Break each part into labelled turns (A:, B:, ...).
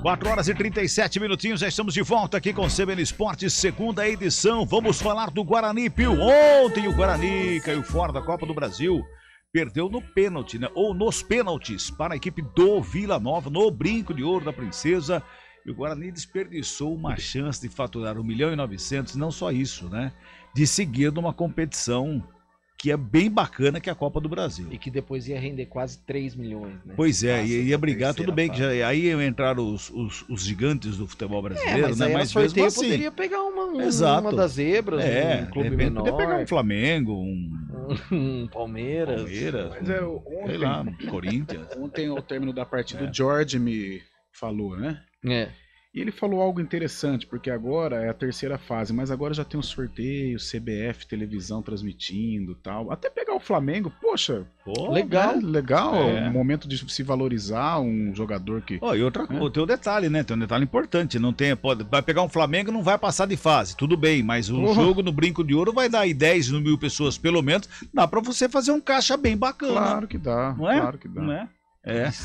A: 4 horas e 37 minutinhos, já estamos de volta aqui com o CBN Esportes, segunda edição. Vamos falar do Guarani, Pio. Ontem o Guarani caiu fora da Copa do Brasil. Perdeu no pênalti, né? Ou nos pênaltis para a equipe do Vila Nova, no Brinco de Ouro da Princesa. E o Guarani desperdiçou uma chance de faturar 1.900.000, não só isso, né? De seguir numa competição que é bem bacana, que é a Copa do Brasil.
B: E que depois ia render quase 3 milhões, né?
A: Pois é, ia brigar, tudo bem, que já, aí entraram os gigantes do futebol brasileiro,
B: mas
A: né?
B: aí
A: Mas
B: sorteio
A: mesmo assim,
B: poderia pegar uma das zebras, um clube
A: de repente
B: menor.
A: podia pegar um Flamengo,
B: um Palmeiras.
C: Mas ontem,
A: sei lá, Corinthians.
C: Ontem, ao término da partida, o George me falou, né? E ele falou algo interessante, porque agora é a terceira fase, mas agora já tem um sorteio, CBF, televisão transmitindo e tal. Até pegar o Flamengo, poxa,
B: legal.
C: Né? Legal, um momento de se valorizar um jogador que...
A: E outra coisa, tem um detalhe, né? Tem um detalhe importante, vai pegar um Flamengo, não vai passar de fase, tudo bem, mas o jogo no Brinco de Ouro vai dar aí 10 mil pessoas, pelo menos, dá pra você fazer um caixa bem bacana.
C: Claro que dá,
A: não é?
C: Claro que dá.
A: Não é?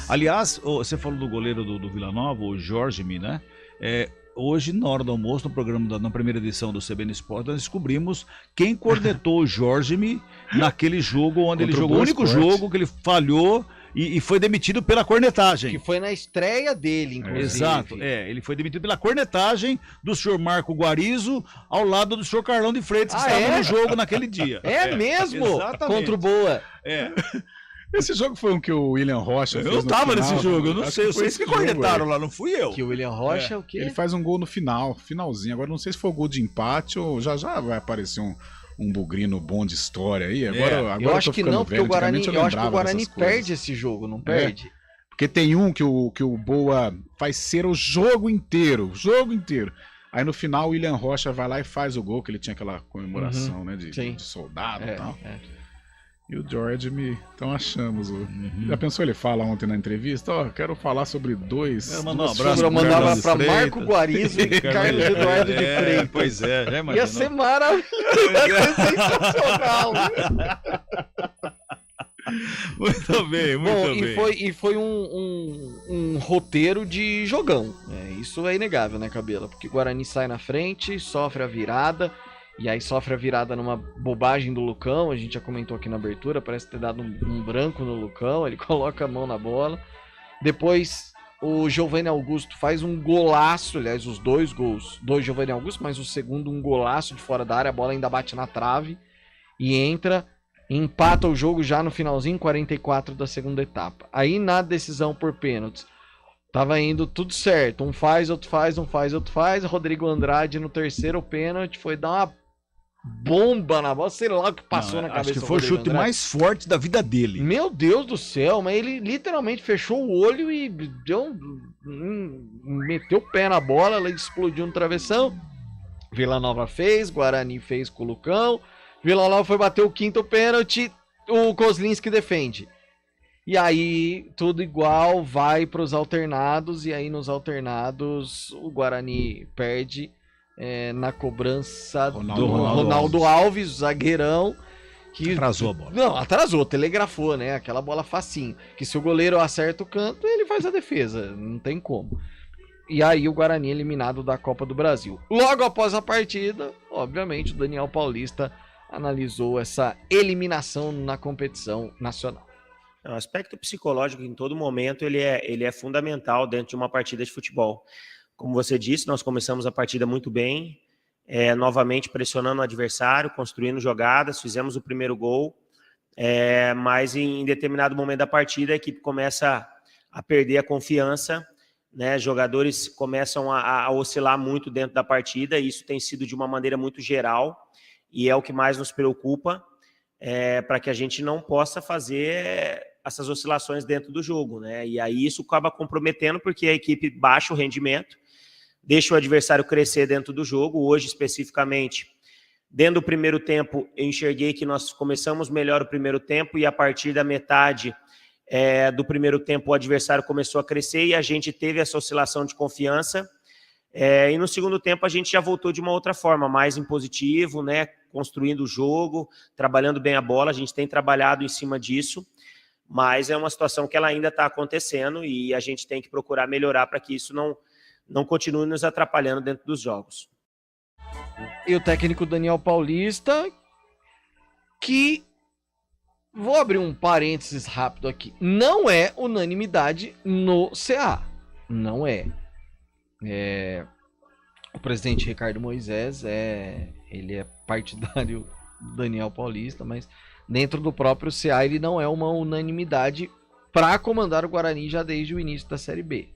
A: Aliás, você falou do goleiro do Vila Nova, o Jorge, né? Hoje, na hora do almoço, no programa na primeira edição do CBN Esporte, nós descobrimos quem cornetou o Jorge naquele jogo onde ele jogou. O único jogo que ele falhou e foi demitido pela cornetagem.
B: Que foi na estreia dele, inclusive.
A: Exato, ele foi demitido pela cornetagem do senhor Marco Guarizo ao lado do senhor Carlão de Freitas, que estava no jogo naquele dia.
B: Mesmo?
A: Exatamente.
B: Contra o Boa.
C: Esse jogo foi um que o William Rocha fez.
A: Eu tava nesse jogo, eu não
C: Acho
A: sei.
C: que
A: Eu
C: foi
A: sei
C: esse
A: que
C: jogo,
A: cornetaram lá, não fui eu.
B: Que o William Rocha, o quê?
C: Ele faz um gol no finalzinho. Agora não sei se foi o gol de empate ou já vai aparecer um bugrino bom de história aí. Agora
B: eu acho que não, porque o Guarani, eu acho que o Guarani perde
C: coisas.
B: esse jogo, não perde?
C: Porque tem um que o Boa faz ser o jogo inteiro. Aí no final o William Rocha vai lá e faz o gol, que ele tinha aquela comemoração, né, de soldado e tal. E o George Então achamos. Já pensou, ele fala ontem na entrevista? Quero falar sobre dois.
A: Mandar um abraço.
B: Eu mandava pra Marco Guarizo e Carlos Eduardo de Freitas.
A: Pois é, já imaginou.
B: Ia ser maravilhoso. Ia ser sensacional.
A: Muito bem, muito bem.
B: E foi um roteiro de jogão. Isso é inegável, né, Cabela? Porque o Guarani sai na frente, sofre a virada. E aí sofre a virada numa bobagem do Lucão, a gente já comentou aqui na abertura, parece ter dado um branco no Lucão, ele coloca a mão na bola. Depois o Giovanni Augusto faz um golaço, aliás, os dois gols do Giovanni Augusto, mas o segundo um golaço de fora da área, a bola ainda bate na trave e entra, empata o jogo já no finalzinho, 44 da segunda etapa. Aí na decisão por pênaltis, tava indo tudo certo, um faz, outro faz, Rodrigo Andrade no terceiro pênalti foi dar uma bomba na bola, sei lá o que passou na cabeça.
A: Acho que foi o chute mais forte da vida dele.
B: Meu Deus do céu, mas ele literalmente fechou o olho e meteu o pé na bola, ela explodiu no travessão. Vila Nova fez, Guarani fez com o Lucão, Vila Nova foi bater o quinto pênalti, o Kozlinski defende. E aí, tudo igual, vai para os alternados, e aí nos alternados o Guarani perde na cobrança do Ronaldo Alves, zagueirão. Que
A: atrasou a bola.
B: Não, atrasou, telegrafou, né? Aquela bola facinho. Que se o goleiro acerta o canto, ele faz a defesa, não tem como. E aí o Guarani eliminado da Copa do Brasil. Logo após a partida, obviamente, o Daniel Paulista analisou essa eliminação na competição nacional.
D: O aspecto psicológico em todo momento ele é fundamental dentro de uma partida de futebol. Como você disse, nós começamos a partida muito bem, novamente pressionando o adversário, construindo jogadas, fizemos o primeiro gol, mas em determinado momento da partida a equipe começa a perder a confiança, né? Jogadores começam a oscilar muito dentro da partida, e isso tem sido de uma maneira muito geral, e é o que mais nos preocupa, para que a gente não possa fazer essas oscilações dentro do jogo, né? E aí isso acaba comprometendo, porque a equipe baixa o rendimento, deixa o adversário crescer dentro do jogo. Hoje, especificamente, dentro do primeiro tempo, eu enxerguei que nós começamos melhor o primeiro tempo, e a partir da metade do primeiro tempo o adversário começou a crescer e a gente teve essa oscilação de confiança. E no segundo tempo a gente já voltou de uma outra forma, mais em positivo, né? Construindo o jogo, trabalhando bem a bola. A gente tem trabalhado em cima disso, mas é uma situação que ela ainda está acontecendo e a gente tem que procurar melhorar para que isso não continue nos atrapalhando dentro dos jogos.
B: E o técnico Daniel Paulista, que, vou abrir um parênteses rápido aqui, não é unanimidade no CA. Não é. O presidente Ricardo Moisés, ele é partidário do Daniel Paulista, mas dentro do próprio CA ele não é uma unanimidade para comandar o Guarani já desde o início da Série B.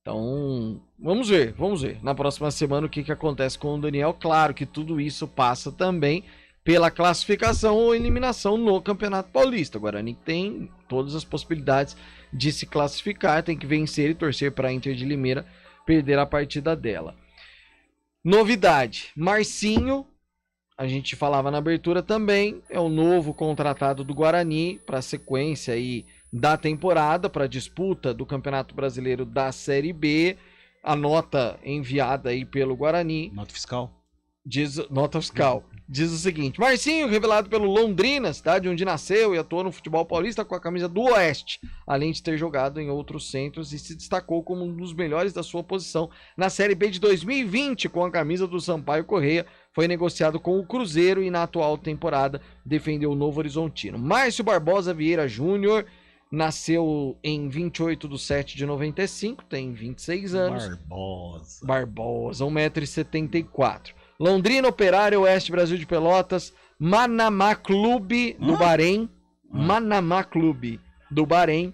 B: Então, vamos ver na próxima semana o que acontece com o Daniel. Claro que tudo isso passa também pela classificação ou eliminação no Campeonato Paulista. O Guarani tem todas as possibilidades de se classificar, tem que vencer e torcer para a Inter de Limeira perder a partida dela. Novidade, Marcinho, a gente falava na abertura também, é o novo contratado do Guarani para a sequência aí da temporada, para a disputa do Campeonato Brasileiro da Série B. A nota enviada aí pelo Guarani.
A: Nota fiscal.
B: Nota fiscal. Diz o seguinte: Marcinho, revelado pelo Londrina, cidade onde nasceu e atuou no futebol paulista com a camisa do Oeste, além de ter jogado em outros centros e se destacou como um dos melhores da sua posição na Série B de 2020 com a camisa do Sampaio Corrêa. Foi negociado com o Cruzeiro e na atual temporada defendeu o Novo Horizontino. Márcio Barbosa Vieira Júnior nasceu em 28 de 7 de 95, tem 26 anos. Barbosa, 1,74 m. Londrina, Operário, Oeste Brasil de Pelotas, Manamá Clube do Bahrein, Manamá Clube do Bahrein,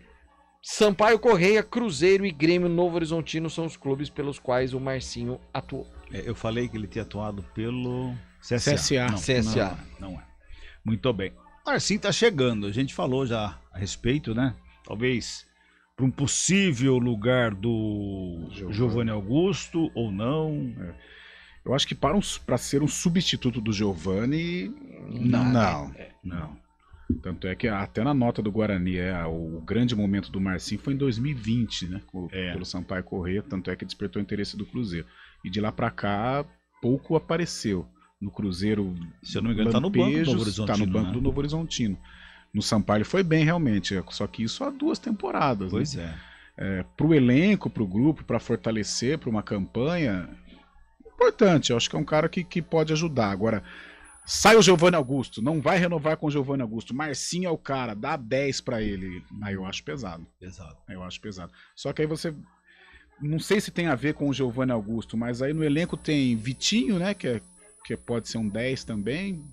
B: Sampaio Corrêa, Cruzeiro e Grêmio Novo Horizontino são os clubes pelos quais o Marcinho atuou.
A: Eu falei que ele tinha atuado pelo
C: CSA.
A: Não,
B: CSA.
A: Não é. Muito bem. Marcinho tá chegando, a gente falou já a respeito, né? Talvez para um possível lugar do Giovanni Augusto ou não.
C: Eu acho que para ser um substituto do Giovanni, não. Tanto é que até na nota do Guarani, o grande momento do Marcinho foi em 2020, né? Pelo Sampaio Corrêa, tanto é que despertou o interesse do Cruzeiro. E de lá para cá, pouco apareceu. No Cruzeiro,
A: se eu não me engano, tá no banco do Novo Horizontino.
C: Tá no banco do Novo Horizontino. No Sampaio ele foi bem, realmente. Só que isso há 2 temporadas.
A: Pois
C: né? Pro elenco, pro grupo, para fortalecer, para uma campanha, importante. Eu acho que é um cara que pode ajudar. Agora, sai o Giovanni Augusto, não vai renovar com o Giovanni Augusto. Marcinho é o cara, dá 10 para ele. Aí eu acho pesado. Eu acho pesado. Só que aí você... Não sei se tem a ver com o Giovanni Augusto, mas aí no elenco tem Vitinho, né? Que pode ser um 10 também.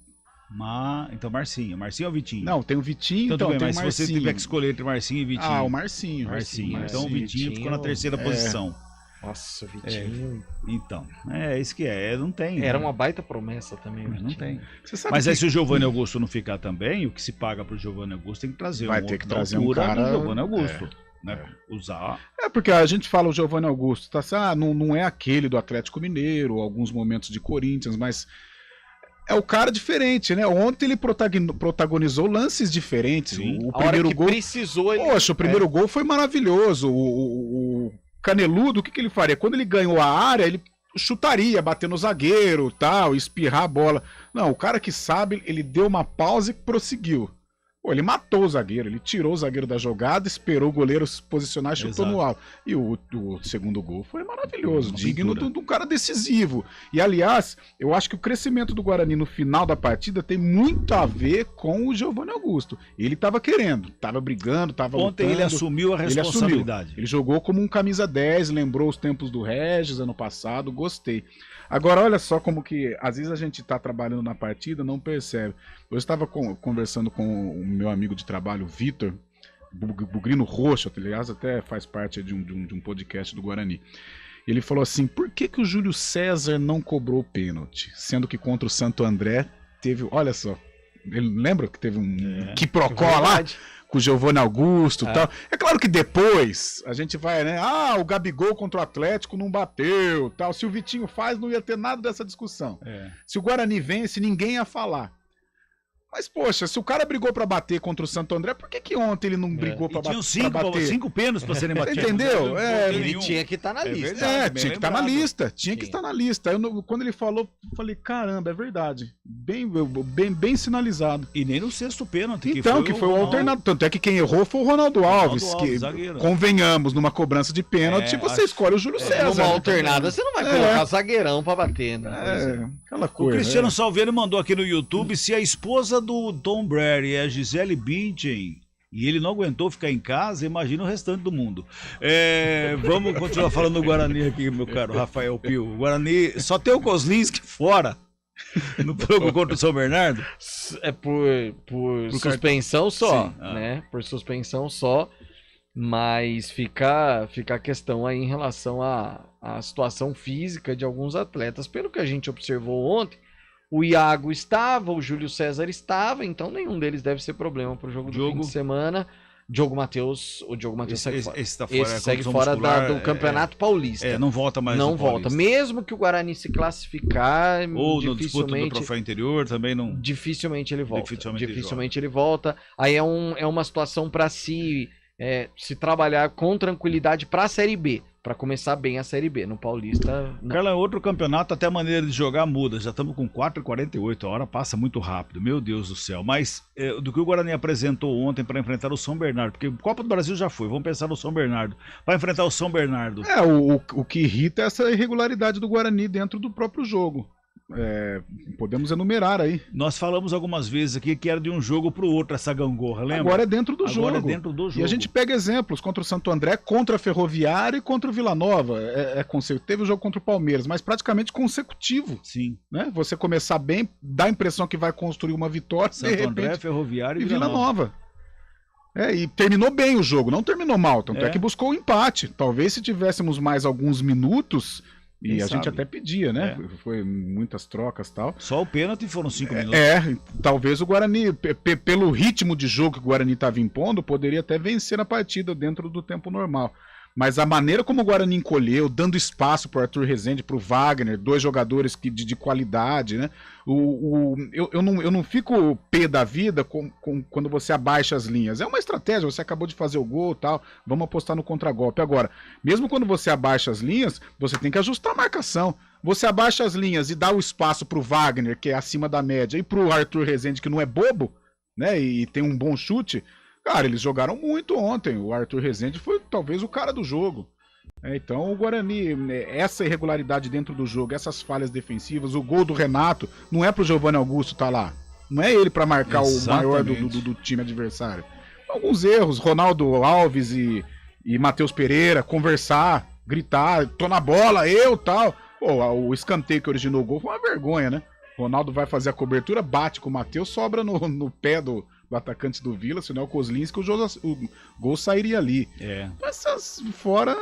A: Então Marcinho ou Vitinho?
C: Não, tem o Vitinho, então
A: bem,
C: tem
A: mas
C: o Marcinho.
A: Se você tiver que escolher entre Marcinho e Vitinho.
C: O Marcinho.
A: Então o Vitinho ficou na 3ª posição.
B: Nossa, Vitinho.
A: Então, isso que não tem.
B: Era uma baita promessa também.
A: Não tem.
C: Mas
A: aí se o Giovanni Augusto não ficar também, o que se paga pro Giovanni Augusto tem que trazer
C: um cara
A: do Giovanni Augusto. Né? Usar.
C: Porque a gente fala o Giovanni Augusto, tá? Não é aquele do Atlético Mineiro, alguns momentos de Corinthians, mas é o cara diferente, né? Ontem ele protagonizou lances diferentes. O primeiro gol
B: precisou.
C: Poxa, o primeiro gol foi maravilhoso. O Caneludo, o que ele faria? Quando ele ganhou a área, ele chutaria, bater no zagueiro, tal, espirrar a bola. Não, o cara que sabe, ele deu uma pausa e prosseguiu. Ele matou o zagueiro, ele tirou o zagueiro da jogada, esperou o goleiro se posicionar e chutou no alto. E o segundo gol foi maravilhoso, digno de um cara decisivo. E, aliás, eu acho que o crescimento do Guarani no final da partida tem muito a ver com o Giovanni Augusto. Ele estava querendo, estava brigando, estava lutando.
A: Ontem ele assumiu a responsabilidade.
C: Ele jogou como um camisa 10, lembrou os tempos do Regis ano passado, gostei. Agora, olha só como que às vezes a gente está trabalhando na partida, não percebe. Eu estava conversando com o meu amigo de trabalho, o Vitor, Bugrino Roxo, aliás, até faz parte de um podcast do Guarani. Ele falou assim, por que o Júlio César não cobrou pênalti? Sendo que contra o Santo André teve, olha só, ele lembra que teve um quiprocó lá? Com o Giovanni Augusto e tal. É claro que depois a gente vai, né? O Gabigol contra o Atlético não bateu, tal. Se o Vitinho faz, não ia ter nada dessa discussão. Se o Guarani vence, ninguém ia falar. Mas, poxa, se o cara brigou pra bater contra o Santo André, por que ontem ele não brigou pra bater?
A: Tinham 5 pênaltis pra serem batidos.
C: Entendeu?
B: Ele tinha que estar na lista.
C: Verdade, tinha que estar na lista. Tinha que estar na lista. Quando ele falou, eu falei, caramba, é verdade. Bem sinalizado.
A: E nem no sexto pênalti.
C: Então, que foi o alternado. Tanto é que quem errou foi o Ronaldo Alves. Que, zagueiro. Convenhamos, numa cobrança de pênalti, você escolhe o Júlio César.
B: Numa alternada, você não vai colocar zagueirão pra bater, né?
C: Aquela coisa.
A: O Cristiano Salveiro mandou aqui no YouTube se a esposa do Tom Brady é a Gisele Bündchen e ele não aguentou ficar em casa, imagina o restante do mundo. Vamos continuar falando do Guarani aqui, meu caro Rafael Pio. O Guarani só tem o Kozlinski fora no jogo contra o São Bernardo.
B: É por suspensão só, né? Por suspensão só. Mas fica a questão aí em relação à situação física de alguns atletas. Pelo que a gente observou ontem, o Iago estava, o Júlio César estava, então nenhum deles deve ser problema para o jogo do fim de semana. O Diogo Matheus segue fora. Esse segue fora do Campeonato Paulista.
A: Não volta mais.
B: Não volta. Mesmo que o Guarani se classificar,
A: ou no disputa do troféu interior também não.
B: Dificilmente ele volta. Dificilmente ele volta. Aí é uma situação para se trabalhar com tranquilidade para a Série B, para começar bem a Série B. No Paulista, não.
A: Carla, outro campeonato, até a maneira de jogar muda. Já estamos com 4h48, a hora passa muito rápido, meu Deus do céu. Mas do que o Guarani apresentou ontem para enfrentar o São Bernardo, porque o Copa do Brasil já foi, vamos pensar no São Bernardo, para enfrentar o São Bernardo.
C: O que irrita é essa irregularidade do Guarani dentro do próprio jogo. Podemos enumerar aí.
A: Nós falamos algumas vezes aqui que era de um jogo pro outro essa gangorra, lembra?
C: Agora é dentro do jogo.
A: Agora é dentro do jogo.
C: E a gente pega exemplos contra o Santo André, contra a Ferroviária e contra o Vila Nova. Teve o jogo contra o Palmeiras, mas praticamente consecutivo.
A: Sim.
C: Né? Você começar bem, dá a impressão que vai construir uma vitória.
A: Santo
C: de repente,
A: André, Ferroviária
C: e Vila Nova. E terminou bem o jogo, não terminou mal. Tanto é que buscou o empate. Talvez se tivéssemos mais alguns minutos. E a gente até pedia, né? Foi muitas trocas e tal.
A: Só o pênalti foram 5 minutos.
C: Talvez o Guarani, pelo ritmo de jogo que o Guarani estava impondo, poderia até vencer a partida dentro do tempo normal. Mas a maneira como o Guarani encolheu, dando espaço para o Arthur Rezende, para o Wagner, 2 jogadores de qualidade, né? Eu não fico pé da vida quando você abaixa as linhas. É uma estratégia, você acabou de fazer o gol e tal, vamos apostar no contragolpe. Agora, mesmo quando você abaixa as linhas, você tem que ajustar a marcação. Você abaixa as linhas e dá o espaço para o Wagner, que é acima da média, e para o Arthur Rezende, que não é bobo, né? E tem um bom chute. Cara, eles jogaram muito ontem. O Arthur Rezende foi talvez o cara do jogo. Então o Guarani, essa irregularidade dentro do jogo, essas falhas defensivas, o gol do Renato, não é pro Giovanni Augusto estar lá. Não é ele para marcar o maior do time adversário. Alguns erros, Ronaldo Alves e Matheus Pereira, conversar, gritar, tô na bola, tal. Pô, o escanteio que originou o gol foi uma vergonha, né? Ronaldo vai fazer a cobertura, bate com o Matheus, sobra no pé do atacante do Vila, senão o Kozlinski, o gol sairia ali. Essas fora,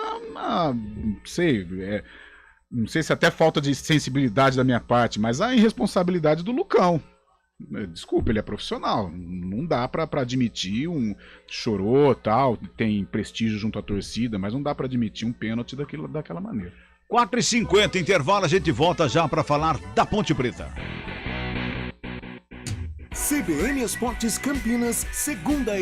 C: não sei se até falta de sensibilidade da minha parte, mas a irresponsabilidade do Lucão. Desculpa, ele é profissional, não dá pra admitir chorou, tal, tem prestígio junto à torcida, mas não dá pra admitir um pênalti daquela maneira.
A: 4h50, intervalo, a gente volta já pra falar da Ponte Preta.
E: CBN Esportes Campinas, segunda